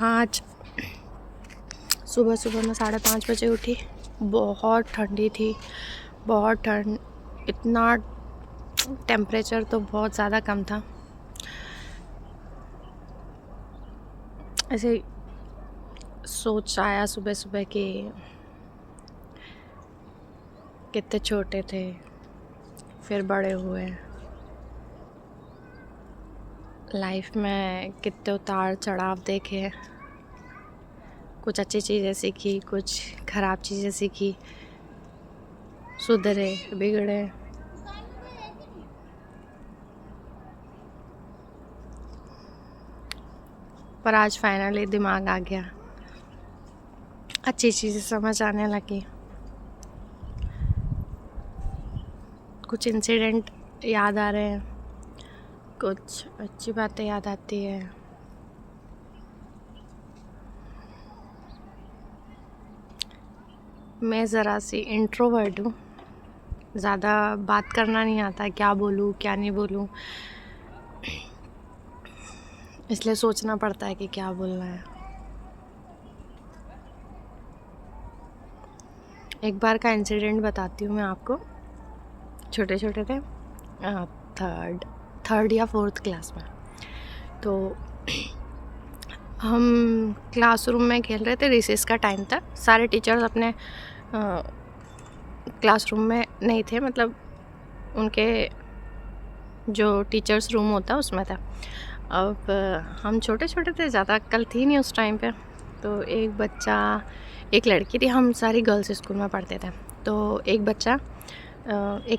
आज सुबह सुबह मैं 5:30 बजे उठी। बहुत ठंडी थी, बहुत ठंड। इतना टेम्परेचर तो बहुत ज़्यादा कम था। ऐसे सोच आया सुबह सुबह कि कितने छोटे थे, फिर बड़े हुए, लाइफ में कितने उतार चढ़ाव देखे, कुछ अच्छी चीज़ें सीखी, कुछ ख़राब चीज़ें सीखी, सुधरे, बिगड़े। पर आज फाइनली दिमाग आ गया, अच्छी चीज़ें समझ आने लगी, कुछ इंसिडेंट याद आ रहे हैं, कुछ अच्छी बातें याद आती है। मैं ज़रा सी इंट्रोवर्ट हूँ, ज़्यादा बात करना नहीं आता, क्या बोलूँ क्या नहीं बोलूँ, इसलिए सोचना पड़ता है कि क्या बोलना है। एक बार का इंसिडेंट बताती हूँ मैं आपको। छोटे छोटे थे, थर्ड या फोर्थ क्लास में। तो हम क्लासरूम में खेल रहे थे, रिसेस का टाइम था। सारे टीचर्स अपने क्लासरूम में नहीं थे, मतलब उनके जो टीचर्स रूम होता उसमें था। अब हम छोटे छोटे थे, ज़्यादा अक्ल थी नहीं उस टाइम पे। तो एक लड़की थी, हम सारी गर्ल्स स्कूल में पढ़ते थे। तो एक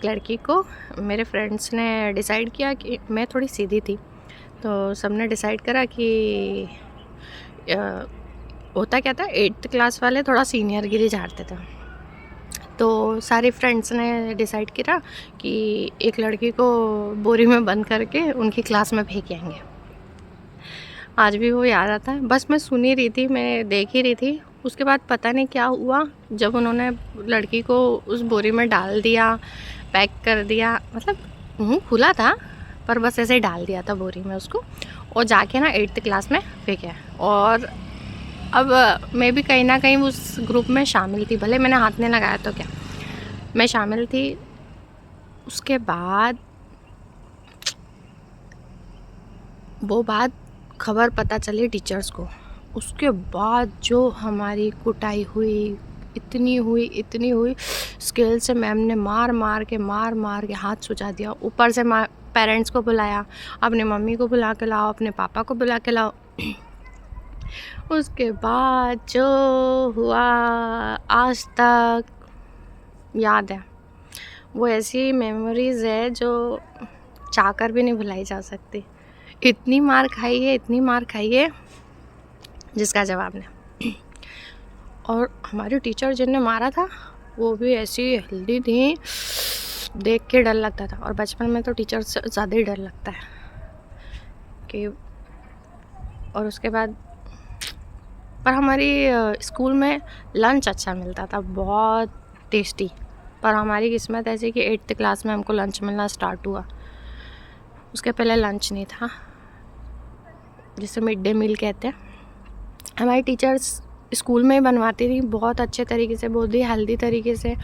लड़की को मेरे फ्रेंड्स ने डिसाइड किया कि मैं थोड़ी सीधी थी, तो सबने डिसाइड करा कि होता क्या था, 8th क्लास वाले थोड़ा सीनियर गिरी झाड़ते थे। तो सारे फ्रेंड्स ने डिसाइड किया कि एक लड़की को बोरी में बंद करके उनकी क्लास में फेंक आएंगे। आज भी वो याद आता है। बस मैं सुन ही रही थी, मैं देख ही रही थी। उसके बाद पता नहीं क्या हुआ, जब उन्होंने लड़की को उस बोरी में डाल दिया, पैक कर दिया, मतलब मुंह खुला था पर बस ऐसे ही डाल दिया था बोरी में उसको, और जाके ना 8th क्लास में फेंका। और अब मैं भी कहीं ना कहीं उस ग्रुप में शामिल थी, भले मैंने हाथ नहीं लगाया तो क्या, मैं शामिल थी। उसके बाद वो बात खबर पता चली टीचर्स को। उसके बाद जो हमारी कुटाई हुई, इतनी हुई, स्केल से मैम ने मार मार के हाथ सुजा दिया। ऊपर से पेरेंट्स को बुलाया, अपने मम्मी को बुला के लाओ, अपने पापा को बुला के लाओ। उसके बाद जो हुआ आज तक याद है। वो ऐसी मेमोरीज़ है जो चाहकर भी नहीं भुलाई जा सकती। इतनी मार खाई है जिसका जवाब नहीं। और हमारी टीचर जिनने मारा था वो भी ऐसी हेल्दी थी, देख के डर लगता था। और बचपन में तो टीचर से ज़्यादा ही डर लगता है कि। और उसके बाद पर हमारी स्कूल में लंच अच्छा मिलता था, बहुत टेस्टी। पर हमारी किस्मत ऐसी कि 8th क्लास में हमको लंच मिलना स्टार्ट हुआ। उसके पहले लंच नहीं था, जिसे मिड डे मील कहते हैं। हमारी टीचर्स स्कूल में ही बनवाती थी, बहुत अच्छे तरीके से, बहुत ही हेल्दी तरीके से,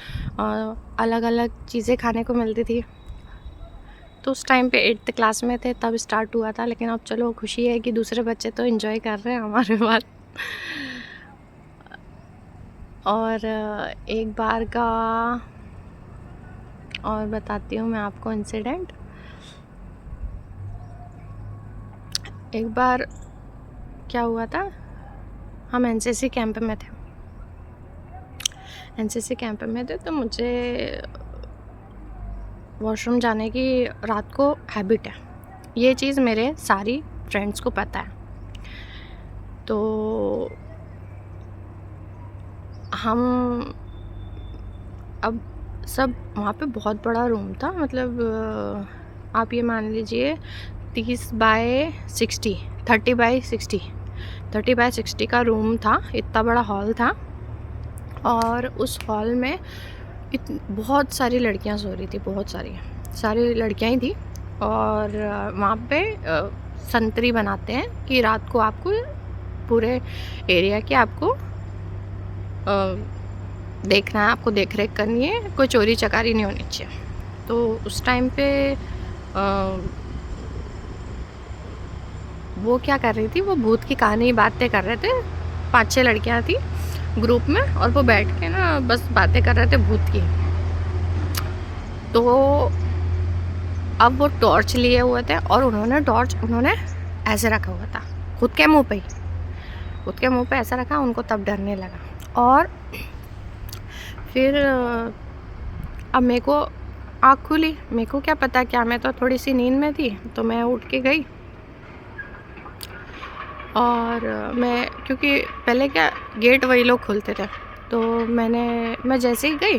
अलग अलग चीज़ें खाने को मिलती थी। तो उस टाइम पे 8th क्लास में थे तब स्टार्ट हुआ था। लेकिन अब चलो खुशी है कि दूसरे बच्चे तो एंजॉय कर रहे हैं हमारे बाद। और एक बार का और बताती हूँ मैं आपको इंसिडेंट। एक बार क्या हुआ था, हम एनसीसी कैंप में थे। तो मुझे वॉशरूम जाने की रात को हैबिट है, ये चीज़ मेरे सारी फ्रेंड्स को पता है। तो हम अब सब वहाँ पे बहुत बड़ा रूम था, मतलब आप ये मान लीजिए 30 बाय 60 का रूम था। इतना बड़ा हॉल था और उस हॉल में बहुत सारी लड़कियां सो रही थी, बहुत सारी लड़कियां ही थी। और वहाँ पे संतरी बनाते हैं कि रात को आपको पूरे एरिया की आपको देखना है, आपको देख रेख करनी है, कोई चोरी चकारी नहीं होनी चाहिए। तो उस टाइम पे वो क्या कर रही थी, वो भूत की कहानी बातें कर रहे थे, 5-6 लड़कियां थी ग्रुप में, और वो बैठ के ना बस बातें कर रहे थे भूत की। तो अब वो टॉर्च लिए हुए थे और उन्होंने ऐसे रखा हुआ था खुद के मुंह पे ही, खुद के मुंह पे ऐसा रखा, उनको तब डरने लगा। और फिर अब मेरे को आँख खुली, मेरे को क्या पता क्या, मैं तो थोड़ी सी नींद में थी, तो मैं उठ के गई। और मैं, क्योंकि पहले क्या गेट वही लोग खोलते थे, तो मैं जैसे ही गई,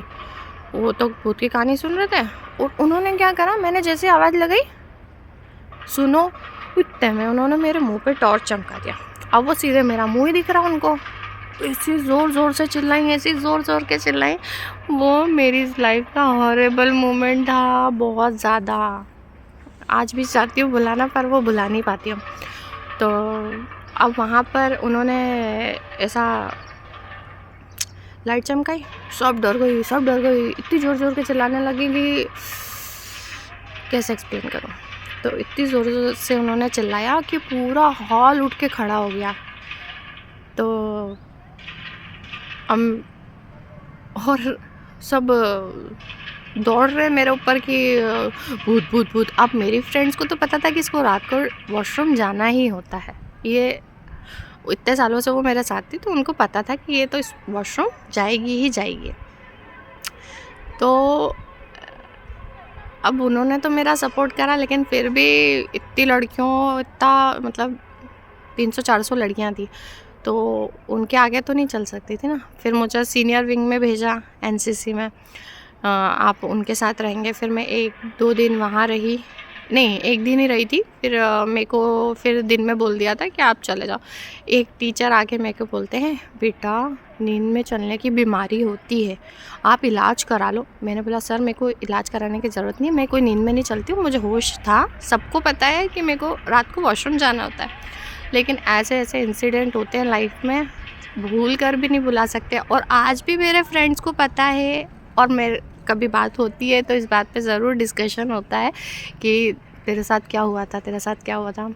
वो तो भूत की कहानी सुन रहे थे, और उन्होंने क्या करा, मैंने जैसे आवाज़ लगाई सुनो, उतने में उन्होंने मेरे मुंह पे टॉर्च चमका दिया। अब वो सीधे मेरा मुंह ही दिख रहा उनको, ऐसी ज़ोर ज़ोर से चिल्लाई, ऐसी ज़ोर ज़ोर के चिल्लाई। वो मेरी लाइफ का हॉरेबल मोमेंट था, बहुत ज़्यादा। आज भी चाहती हूँ भुलाना, पर वो भुला नहीं पाती हूँ। तो अब वहाँ पर उन्होंने ऐसा लाइट चमकाई, सब डर गई, सब डर गई, इतनी ज़ोर ज़ोर के चिल्लाने लगी कि कैसे एक्सप्लेन करूँ। तो इतनी ज़ोर ज़ोर से उन्होंने चिल्लाया कि पूरा हॉल उठ के खड़ा हो गया। तो हम और सब दौड़ रहे मेरे ऊपर कि भूत भूत भूत। अब मेरी फ्रेंड्स को तो पता था कि इसको रात को वॉशरूम जाना ही होता है, ये इतने सालों से वो मेरे साथ थी, तो उनको पता था कि ये तो इस वॉशरूम जाएगी ही जाएगी। तो अब उन्होंने तो मेरा सपोर्ट करा, लेकिन फिर भी इतनी लड़कियों, इतना मतलब 300-400 लड़कियां थी, तो उनके आगे तो नहीं चल सकती थी ना। फिर मुझे सीनियर विंग में भेजा, एनसीसी में, आप उनके साथ रहेंगे। फिर मैं 1-2 दिन वहाँ रही, नहीं 1 दिन ही रही थी। फिर मेरे को फिर दिन में बोल दिया था कि आप चले जाओ। एक टीचर आके मेरे को बोलते हैं, बेटा नींद में चलने की बीमारी होती है, आप इलाज करा लो। मैंने बोला सर मेरे को इलाज कराने की ज़रूरत नहीं है, मैं कोई नींद में नहीं चलती हूँ, मुझे होश था, सबको पता है कि मेरे को रात को वॉशरूम जाना होता है। लेकिन ऐसे ऐसे इंसिडेंट होते हैं लाइफ में, भूल कर भी नहीं भुला सकते। और आज भी मेरे फ्रेंड्स को पता है, और मेरे कभी बात होती है तो इस बात पे ज़रूर डिस्कशन होता है कि तेरे साथ क्या हुआ था, तेरे साथ क्या हुआ था।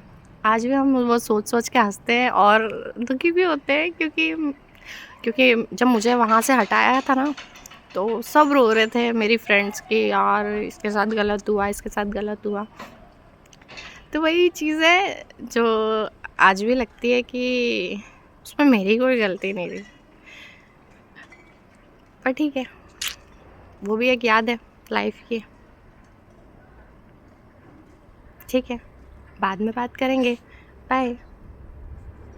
आज भी हम वो सोच सोच के हंसते हैं और दुखी भी होते हैं, क्योंकि जब मुझे वहाँ से हटाया था ना, तो सब रो रहे थे मेरी फ्रेंड्स कि यार इसके साथ गलत हुआ, इसके साथ गलत हुआ। तो वही चीज़ है जो आज भी लगती है कि उसमें मेरी कोई गलती नहीं थी, पर ठीक है, वो भी एक याद है लाइफ की। ठीक है, बाद में बात करेंगे, बाय।